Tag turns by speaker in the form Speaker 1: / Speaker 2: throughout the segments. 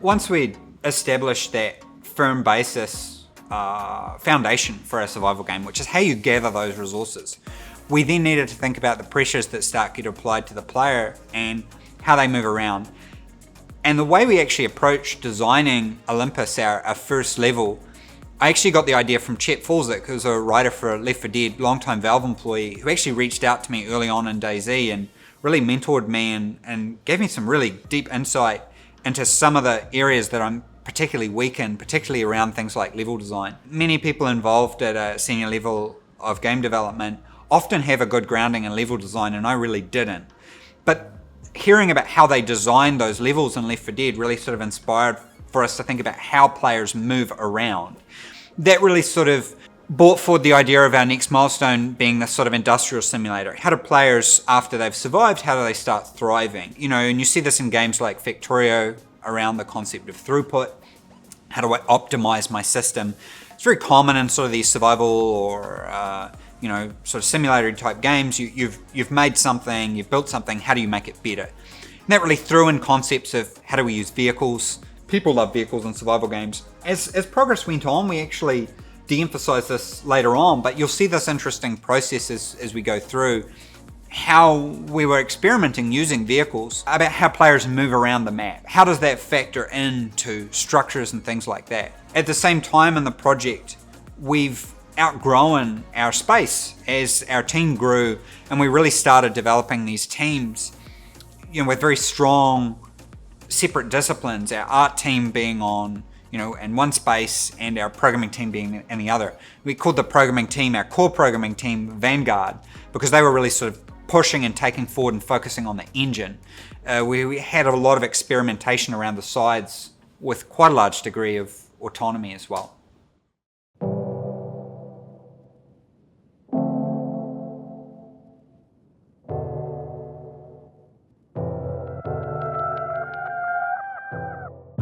Speaker 1: Once we'd established that firm basis foundation for a survival game, which is how you gather those resources, we then needed to think about the pressures that start get applied to the player and how they move around. And the way we actually approached designing Olympus, our first level, I actually got the idea from Chet Falzak, who's a writer for Left 4 Dead, longtime Valve employee, who actually reached out to me early on in DayZ and really mentored me and gave me some really deep insight into some of the areas that I'm particularly weak in, particularly around things like level design. Many people involved at a senior level of game development often have a good grounding in level design, and I really didn't. But hearing about how they designed those levels in Left 4 Dead really sort of inspired for us to think about how players move around. That really sort of brought forward the idea of our next milestone being this sort of industrial simulator. How do players, after they've survived, how do they start thriving? You know, and you see this in games like Factorio around the concept of throughput. How do I optimize my system? It's very common in sort of these survival or sort of simulator type games. You've made something, you've built something, how do you make it better? And that really threw in concepts of how do we use vehicles. People love vehicles in survival games. As progress went on, we actually de-emphasize this later on, but you'll see this interesting process as we go through how we were experimenting using vehicles about how players move around the map. How does that factor into structures and things like that? At the same time in the project, we've outgrown our space as our team grew, and we really started developing these teams, with very strong separate disciplines, our art team being on in one space and our programming team being in the other. We called the programming team, our core programming team, Vanguard, because they were really sort of pushing and taking forward and focusing on the engine. We had a lot of experimentation around the sides with quite a large degree of autonomy as well.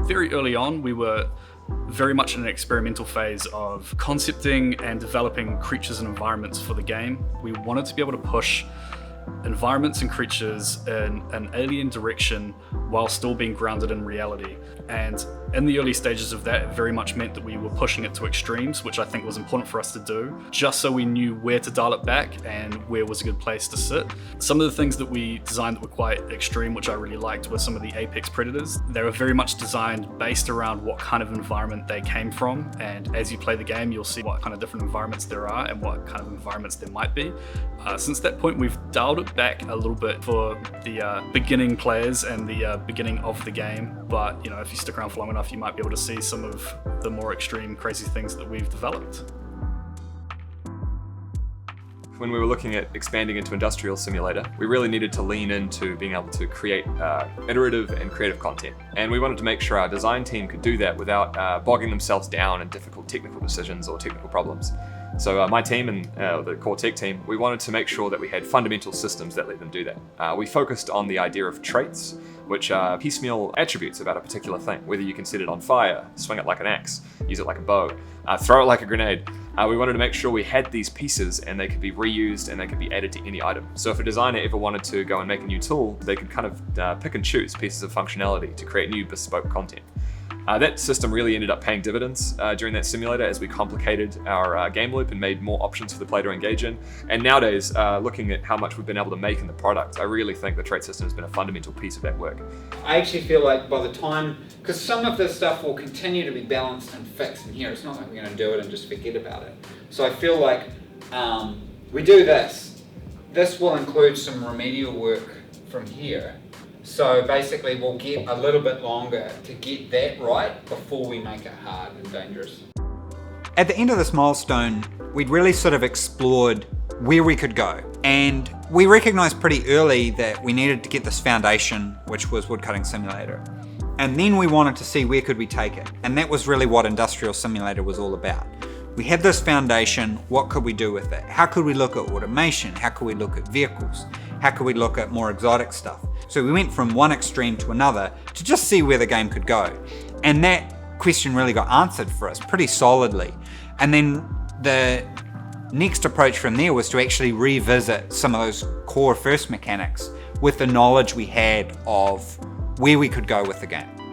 Speaker 2: Very early on, we were very much in an experimental phase of concepting and developing creatures and environments for the game. We wanted to be able to push environments and creatures in an alien direction while still being grounded in reality. And in the early stages of that, it very much meant that we were pushing it to extremes, which I think was important for us to do, just so we knew where to dial it back and where was a good place to sit. Some of the things that we designed that were quite extreme, which I really liked, were some of the apex predators. They were very much designed based around what kind of environment they came from, and as you play the game, you'll see what kind of different environments there are and what kind of environments there might be. Since that point, we've dialed it back a little bit for the beginning players and the beginning of the game, but if you stick around for long enough, you might be able to see some of the more extreme, crazy things that we've developed.
Speaker 3: When we were looking at expanding into industrial simulator, we really needed to lean into being able to create iterative and creative content. And we wanted to make sure our design team could do that without bogging themselves down in difficult technical decisions or technical problems. So my team and the core tech team, we wanted to make sure that we had fundamental systems that let them do that. We focused on the idea of traits, which are piecemeal attributes about a particular thing, whether you can set it on fire, swing it like an axe, use it like a bow, throw it like a grenade. We wanted to make sure we had these pieces and they could be reused and they could be added to any item. So if a designer ever wanted to go and make a new tool, they could kind of pick and choose pieces of functionality to create new bespoke content. That system really ended up paying dividends during that simulator as we complicated our game loop and made more options for the player to engage in. And nowadays, looking at how much we've been able to make in the product, I really think the trait system has been a fundamental piece of that work.
Speaker 1: I actually feel like by the time, because some of this stuff will continue to be balanced and fixed in here, it's not like we're going to do it and just forget about it. So I feel like we do this. This will include some remedial work from here. So basically we'll get a little bit longer to get that right before we make it hard and dangerous. At the end of this milestone, we'd really sort of explored where we could go. And we recognized pretty early that we needed to get this foundation, which was Woodcutting Simulator. And then we wanted to see where could we take it. And that was really what Industrial Simulator was all about. We had this foundation, what could we do with it? How could we look at automation? How could we look at vehicles? How could we look at more exotic stuff? So we went from one extreme to another to just see where the game could go. And that question really got answered for us pretty solidly. And then the next approach from there was to actually revisit some of those core first mechanics with the knowledge we had of where we could go with the game.